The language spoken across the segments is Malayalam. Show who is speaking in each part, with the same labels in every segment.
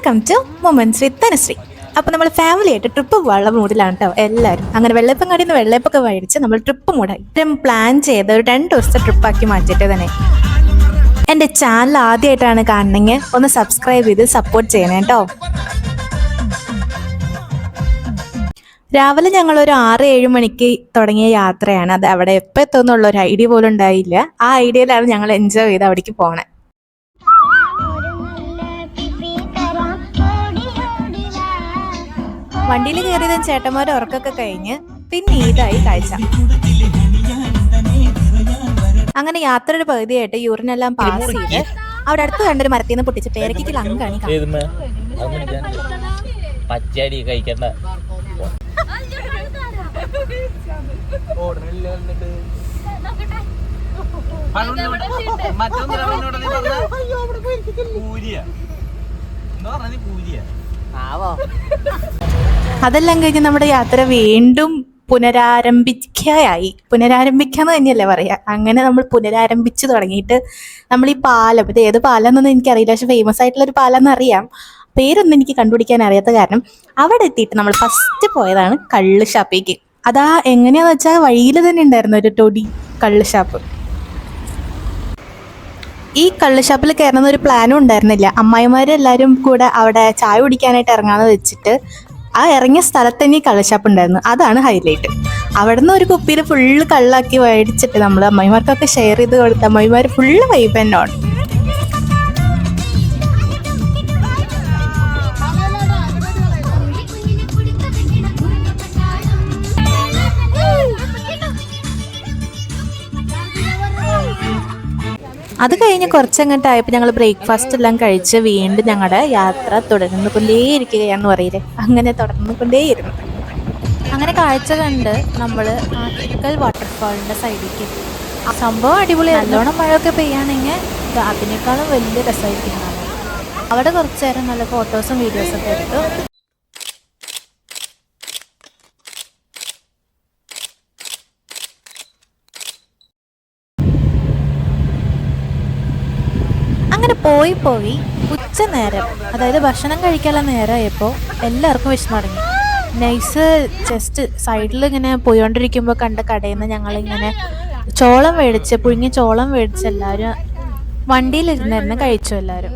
Speaker 1: Welcome to moments with Tanushree. അപ്പോൾ നമ്മൾ ഫാമിലി ആയിട്ട് ട്രിപ്പ് പോകാനുള്ള മൂഡിലാണ് കേട്ടോ എല്ലാവരും. അങ്ങനെ വെള്ളയപ്പങ്ങാടിയിൽ നിന്ന് വെള്ളയപ്പൊക്കെ മേടിച്ച് നമ്മൾ ട്രിപ്പ് മൂടായി പ്ലാൻ ചെയ്ത് ഒരു 2 ദിവസത്തെ ട്രിപ്പാക്കി മാറ്റിയിട്ട് തന്നെ. എൻ്റെ ചാനൽ ആദ്യമായിട്ടാണ് കാണണമെങ്കിൽ ഒന്ന് സബ്സ്ക്രൈബ് ചെയ്ത് സപ്പോർട്ട് ചെയ്യണേ കേട്ടോ. രാവിലെ ഞങ്ങളൊരു 6-7 മണിക്ക് തുടങ്ങിയ യാത്രയാണ്. അത് അവിടെ എപ്പോൾ എത്തുമെന്നുള്ള ഒരു ഐഡിയ പോലും ഉണ്ടായില്ല. ആ ഐഡിയയിലാണ് ഞങ്ങൾ എൻജോയ് ചെയ്ത് അവിടേക്ക് പോകണേ. വണ്ടിയിൽ കയറിയതും ചേട്ടന്മാരുടെ ഉറക്കൊക്കെ കഴിഞ്ഞ് പിന്നെ ഇതായി കാഴ്ച. അങ്ങനെ യാത്രയുടെ പകുതിയായിട്ട് യൂറിനെല്ലാം പാസ് ചെയ്ത് അവിടെ അടുത്ത് കണ്ടൊരു മരത്തിൽ നിന്ന് പൊട്ടിച്ച് പേരയ്ക്ക് ലങ്കാണി അതെല്ലാം കഴിഞ്ഞ് നമ്മുടെ യാത്ര വീണ്ടും പുനരാരംഭിക്കാന്ന് തന്നെയല്ലേ പറയാ. അങ്ങനെ നമ്മൾ പുനരാരംഭിച്ചു തുടങ്ങിയിട്ട് നമ്മൾ ഈ പാലം, ഇത് ഏത് പാലം എന്നൊന്നും എനിക്കറിയില്ല, പക്ഷെ ഫേമസ് ആയിട്ടുള്ള ഒരു പാലം എന്നറിയാം. പേരൊന്നും എനിക്ക് കണ്ടുപിടിക്കാൻ അറിയാത്ത കാരണം അവിടെ എത്തിയിട്ട് നമ്മൾ ഫസ്റ്റ് പോയതാണ് കള്ള് ഷാപ്പിലേക്ക്. അതാ എങ്ങനെയാന്ന് വെച്ചാൽ വഴിയിൽ തന്നെ ഉണ്ടായിരുന്നു ഒരു ടൊടി കള്ള് ഷാപ്പ്. ഈ കള്ള് ഷാപ്പിൽ കയറുന്ന ഒരു പ്ലാനും ഉണ്ടായിരുന്നില്ല. അമ്മായിമാരെല്ലാവരും കൂടെ അവിടെ ചായ കുടിക്കാനായിട്ട് ഇറങ്ങാന്ന് വെച്ചിട്ട് ആ ഇറങ്ങിയ സ്ഥലത്ത് തന്നെ ഈ കള്ള് ഷാപ്പ് ഉണ്ടായിരുന്നു. അതാണ് ഹൈലൈറ്റ്. അവിടെ നിന്ന് ഒരു കുപ്പിയിൽ ഫുള്ള് കള്ളാക്കി മേടിച്ചിട്ട് നമ്മൾ അമ്മായിമാർക്കൊക്കെ ഷെയർ ചെയ്ത് കൊടുത്ത് അമ്മായിമാർ ഫുള്ള് വൈബ് തന്നെയാണ്. അത് കഴിഞ്ഞ് കുറച്ചങ്ങോട്ടായപ്പോൾ ഞങ്ങൾ ബ്രേക്ക്ഫാസ്റ്റ് എല്ലാം കഴിച്ച് വീണ്ടും ഞങ്ങളുടെ യാത്ര തുടർന്നു കൊണ്ടേയിരിക്കുകയാണെന്ന് പറയില്ലേ, അങ്ങനെ തുടർന്നു കൊണ്ടേയിരുന്നു. അങ്ങനെ കാഴ്ച കണ്ട് നമ്മൾ ആറ്റിക്കൽ വാട്ടർഫാളിൻ്റെ സൈഡിലേക്ക് എത്തി. ആ സംഭവം അടിപൊളി. നല്ലോണം മഴയൊക്കെ പെയ്യാണെങ്കിൽ അതിനേക്കാളും വലിയ രസമായിരിക്കും. അവിടെ കുറച്ച് നേരം നല്ല ഫോട്ടോസും വീഡിയോസൊക്കെ എടുത്തു. അങ്ങനെ പോയി ഉച്ച നേരം, അതായത് ഭക്ഷണം കഴിക്കാനുള്ള നേരമായപ്പോൾ എല്ലാവർക്കും വിശന്ന് തുടങ്ങി. നൈസ് ജസ്റ്റ് സൈഡിൽ ഇങ്ങനെ പോയിക്കൊണ്ടിരിക്കുമ്പോൾ കണ്ട കടയിൽ നിന്ന് ഞങ്ങളിങ്ങനെ പുഴുങ്ങിയ ചോളം മേടിച്ച് എല്ലാവരും വണ്ടിയിലിരുന്നായിരുന്നു കഴിച്ചു എല്ലാവരും.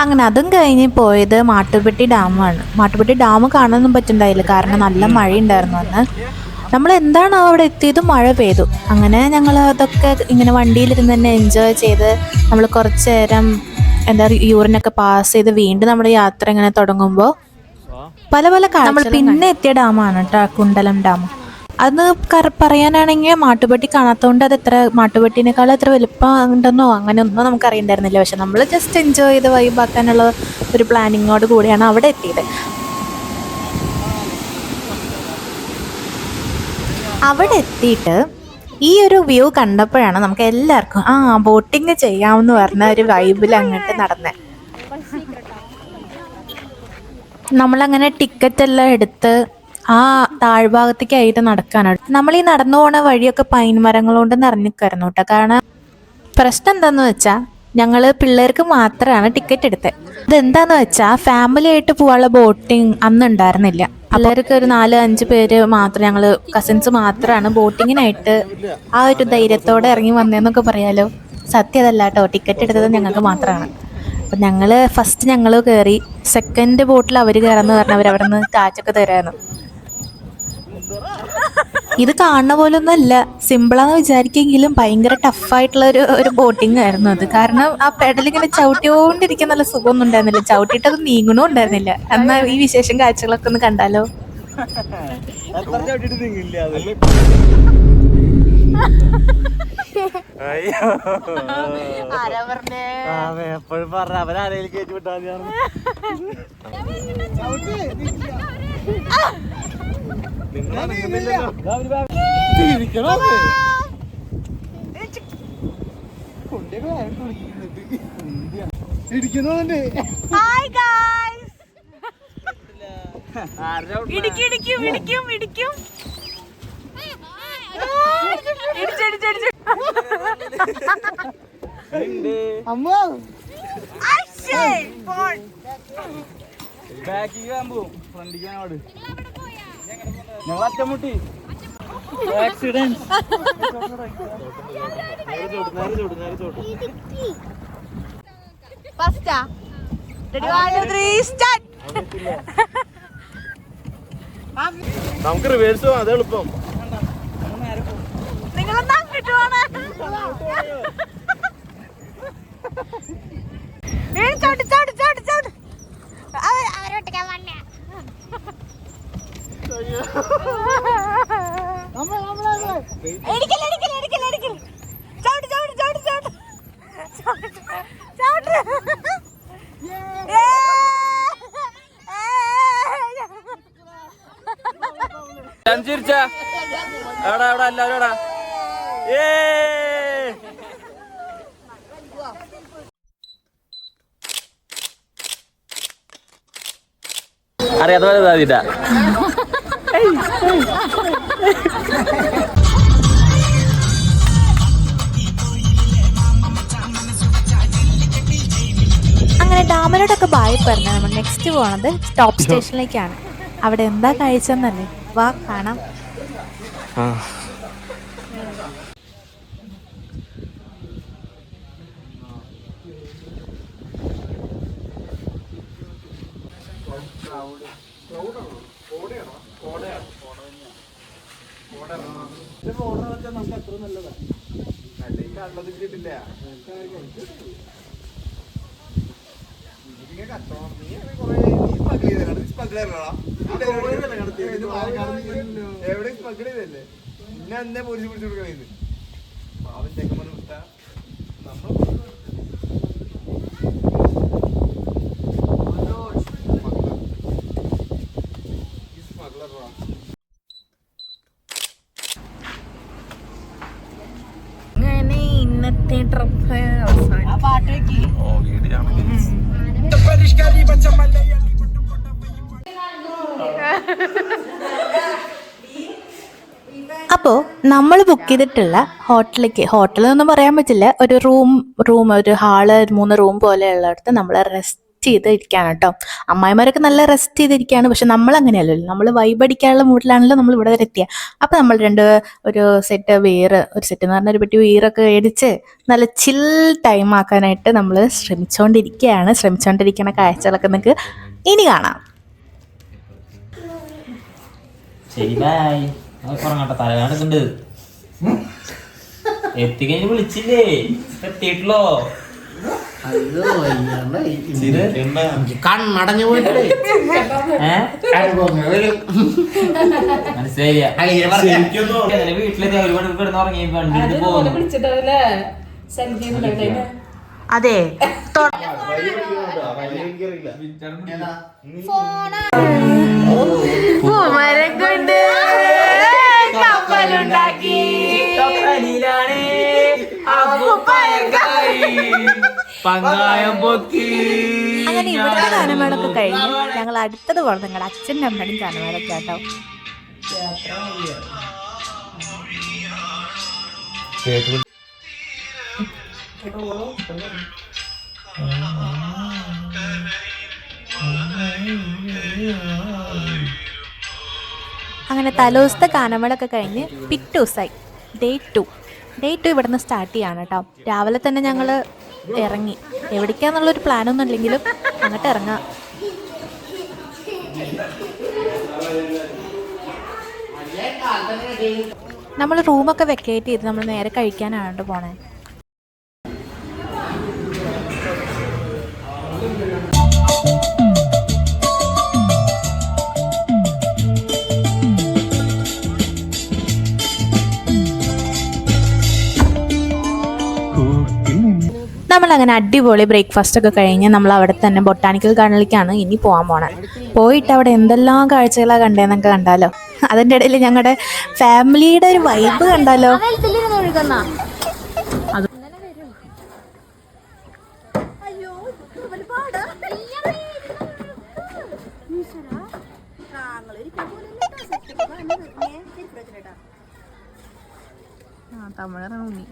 Speaker 1: അങ്ങനെ അതും കഴിഞ്ഞ് പോയത് മാട്ടുപ്പെട്ടി ഡാമാണ്. മാട്ടുപ്പെട്ടി ഡാം കാണാനൊന്നും പറ്റുന്നുണ്ടായില്ല, കാരണം നല്ല മഴയുണ്ടായിരുന്നു അന്ന്. നമ്മൾ എന്താണ് അവിടെ എത്തിയത്, മഴ പെയ്തു. അങ്ങനെ ഞങ്ങൾ അതൊക്കെ ഇങ്ങനെ വണ്ടിയിലിരുന്ന് തന്നെ എൻജോയ് ചെയ്ത് നമ്മൾ കുറച്ച് നേരം യൂറിനൊക്കെ പാസ് ചെയ്ത് വീണ്ടും നമ്മുടെ യാത്ര ഇങ്ങനെ തുടങ്ങുമ്പോൾ പല നമ്മൾ പിന്നെ എത്തിയ ഡാമാണ് കേട്ടോ കുണ്ടലം ഡാം. അത് പറയാനാണെങ്കിൽ മാട്ടുപ്പെട്ടി കാണാത്തതുകൊണ്ട് അത് മാട്ടുപ്പെട്ടിനേക്കാളും എത്ര വലുപ്പം ഉണ്ടെന്നോ അങ്ങനെയൊന്നും നമുക്ക് അറിയണ്ടായിരുന്നില്ല. പക്ഷെ നമ്മൾ ജസ്റ്റ് എൻജോയ് ചെയ്ത് വൈബാക്കാനുള്ള ഒരു പ്ലാനിങ്ങോട് കൂടിയാണ് അവിടെ എത്തിയത്. അവിടെ എത്തിയിട്ട് ഈ ഒരു വ്യൂ കണ്ടപ്പോഴാണ് നമുക്ക് എല്ലാവർക്കും ബോട്ടിങ് ചെയ്യാമെന്ന് പറഞ്ഞ ഒരു വൈബിൽ അങ്ങോട്ട് നടന്നത്. നമ്മളങ്ങനെ ടിക്കറ്റ് എല്ലാം എടുത്ത് ആ താഴ്ഭാഗത്തേക്കായിട്ട് നടക്കാനാണ്. നമ്മൾ ഈ നടന്നു പോണ വഴിയൊക്കെ പൈൻ മരങ്ങൾ കൊണ്ട് നിറഞ്ഞിക്കായിരുന്നു കേട്ടോ. കാരണം പ്രശ്നം എന്താന്ന് വെച്ചാൽ ഞങ്ങൾ പിള്ളേർക്ക് മാത്രമാണ് ടിക്കറ്റ് എടുത്തത്. അതെന്താന്ന് വെച്ചാൽ ഫാമിലി ആയിട്ട് പോകാനുള്ള ബോട്ടിങ് അന്ന് ഉണ്ടായിരുന്നില്ല. പിള്ളേർക്ക് ഒരു 4-5 പേര് മാത്രം, ഞങ്ങൾ കസിൻസ് മാത്രമാണ് ബോട്ടിങ്ങിനായിട്ട് ആ ഒരു ധൈര്യത്തോടെ ഇറങ്ങി വന്നതെന്നൊക്കെ പറയാലോ. സത്യം അതല്ല കേട്ടോ, ടിക്കറ്റ് എടുത്തത് ഞങ്ങൾക്ക് മാത്രമാണ്. അപ്പം ഞങ്ങൾ കയറി, സെക്കൻഡ് ബോട്ടിൽ അവർ കയറാമെന്ന് പറഞ്ഞ് അവരവിടെ നിന്ന് കാറ്റൊക്കെ തരാമെന്ന്. ഇത് കാണുന്ന പോലൊന്നുമല്ല, സിമ്പിളാന്ന് വിചാരിക്കെങ്കിലും ഭയങ്കര ടഫായിട്ടുള്ള ഒരു ബോട്ടിങ് ആയിരുന്നു അത്. കാരണം ആ പെഡലിങ്ങനെ ചവിട്ടിയോണ്ടിരിക്കാൻ നല്ല സുഖമൊന്നും ഉണ്ടായിരുന്നില്ല, ചവിട്ടിയിട്ടത് നീങ്ങണോ ഉണ്ടായിരുന്നില്ല. എന്നാ ഈ വിശേഷം കാഴ്ചകളൊക്കെ ഒന്ന് കണ്ടാലോ.
Speaker 2: Hi guys. ഞങ്ങൾ അറ്റമുട്ടി ആക്സിഡന്റ്. നമുക്ക് റിവേഴ്സ് പോവാം, അത് എളുപ്പം.
Speaker 1: നിങ്ങളെന്താ കിട്ടുവാണ് അവരോട്ടിക്കാൻ വന്ന
Speaker 2: എവിടാ എവിടാ എല്ലാവരും എവിടാ? അറിയാത്ത പോലെ സാധിട്ടാ.
Speaker 1: അങ്ങനെ ഡാമിനോടൊക്കെ ബായ് പറഞ്ഞ നമ്മൾ നെക്സ്റ്റ് പോണത് സ്റ്റോപ്പ് സ്റ്റേഷനിലേക്കാണ്. അവിടെ എന്താ കഴിച്ചെന്നല്ലേ, വാ കാണാം.
Speaker 3: എവിടെ സ്മഗ്ലർ ചെയ്തല്ലേ പിന്നെ എന്നെ പോലീസ് പിടിച്ചു കൊടുക്കണേന്ന് പാവം ചെക്കമ്മ വിട്ട നമ്മൾ
Speaker 1: അങ്ങനെ ഇന്നത്തെ ട്രിപ്പ് അവസാനിക്കും. അപ്പോൾ നമ്മൾ ബുക്ക് ചെയ്തിട്ടുള്ള ഹോട്ടലൊന്നും പറയാൻ പറ്റില്ല, ഒരു ഒരു ഹാള് 3 റൂം പോലെയുള്ളിടത്ത് നമ്മൾ റെസ്റ്റ് ചെയ്ത് ഇരിക്കുകയാണ് കേട്ടോ. അമ്മായിമാരൊക്കെ നല്ല റെസ്റ്റ് ചെയ്തിരിക്കുകയാണ്. പക്ഷെ നമ്മൾ അങ്ങനെയല്ലല്ലോ, നമ്മൾ വൈബ് അടിക്കാനുള്ള മൂഡിലാണല്ലോ നമ്മൾ ഇവിടെ വരെ എത്തിയ. അപ്പം നമ്മൾ ഒരു സെറ്റ് എന്ന് പറഞ്ഞ ഒരു പെട്ടി വീറൊക്കെ മേടിച്ച് നല്ല ചിൽ ടൈം ആക്കാനായിട്ട് നമ്മൾ ശ്രമിച്ചുകൊണ്ടിരിക്കുന്ന കാഴ്ചകളൊക്കെ നിങ്ങൾക്ക് ഇനി കാണാം.
Speaker 2: ശരി, ബൈ. പറഞ്ഞോട്ടെ, തലകാണക്കുണ്ട്. എത്തിക്കഴിഞ്ഞ് വിളിച്ചില്ലേ? എത്തിയിട്ടില്ലോ?
Speaker 4: കണ്ണടഞ്ഞു പോയിട്ട്
Speaker 2: മനസ്സിലായില്ല. വീട്ടിലെത്തി ഒരുപാട് കിടന്ന് ഉറങ്ങി വണ്ടി പോകുന്നു.
Speaker 1: അതെ, അങ്ങനെ ഇവിടുത്തെ ഗാനമേളൊക്കെ കഴിഞ്ഞ് ഞങ്ങൾ അടുത്തത് പോലെ നിങ്ങളുടെ അച്ഛൻ്റെ അമ്മയുടെയും ഗാനമേളൊക്കെ കേട്ടോ. അങ്ങനെ തലേദിവസത്തെ ഗാനമേളൊക്കെ കഴിഞ്ഞ് പിറ്റേ ദിവസമായി ഡേ 2 ഇവിടുന്ന് സ്റ്റാർട്ട് ചെയ്യാണ് കേട്ടോ. രാവിലെ തന്നെ ഞങ്ങൾ ഇറങ്ങി. എവിടേക്കാന്നുള്ളൊരു പ്ലാനൊന്നും ഇല്ലെങ്കിലും അങ്ങോട്ട് ഇറങ്ങാം. നമ്മൾ റൂമൊക്കെ വെക്കേറ്റ് ചെയ്ത് നമ്മൾ നേരെ കഴിക്കാനാണ് പോണേ. നമ്മളങ്ങനെ അടിപൊളി ബ്രേക്ക്ഫാസ്റ്റ് ഒക്കെ കഴിഞ്ഞ് നമ്മൾ അവിടെ തന്നെ ബൊട്ടാണിക്കൽ ഗാർഡനിലേക്കാണ് ഇനി പോകാൻ പോണത്. പോയിട്ട് അവിടെ എന്തെല്ലാം കാഴ്ചകളാണ് കണ്ടതെന്നൊക്കെ കണ്ടാലോ. അതിൻ്റെ ഇടയിൽ ഞങ്ങളുടെ ഫാമിലിയുടെ ഒരു വൈബ് കണ്ടാലോ. ആ തമിഴാണ് ഉണ്ണി.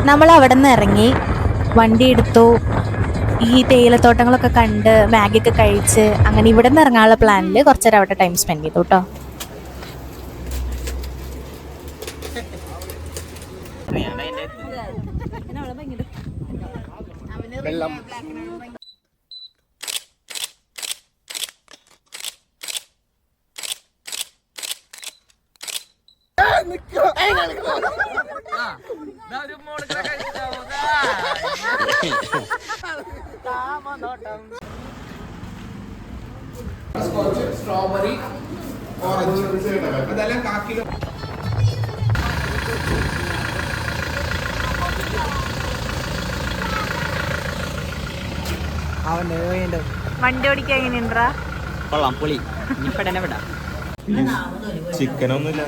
Speaker 1: നമ്മൾ അവിടെ നിന്ന് ഇറങ്ങി വണ്ടി എടുത്തു. ഈ തേയിലത്തോട്ടങ്ങളൊക്കെ കണ്ട് മാഗിയൊക്കെ കഴിച്ച് അങ്ങനെ ഇവിടെ നിന്ന് ഇറങ്ങാനുള്ള പ്ലാനിൽ കുറച്ചേരം അവിടെ ടൈം സ്പെൻഡ് ചെയ്തു കേട്ടോ.
Speaker 3: വെള്ളം സ്ട്രോബെറി ഓറഞ്ച് അതെല്ലാം കാക്കിലോ.
Speaker 1: വണ്ടി ഓടിക്കാൻ എങ്ങനെയുണ്ടാ?
Speaker 2: കൊള്ളാം, പൊളി. ഇപ്പടനെ വിടാം.
Speaker 3: ചിക്കനൊന്നുമില്ല.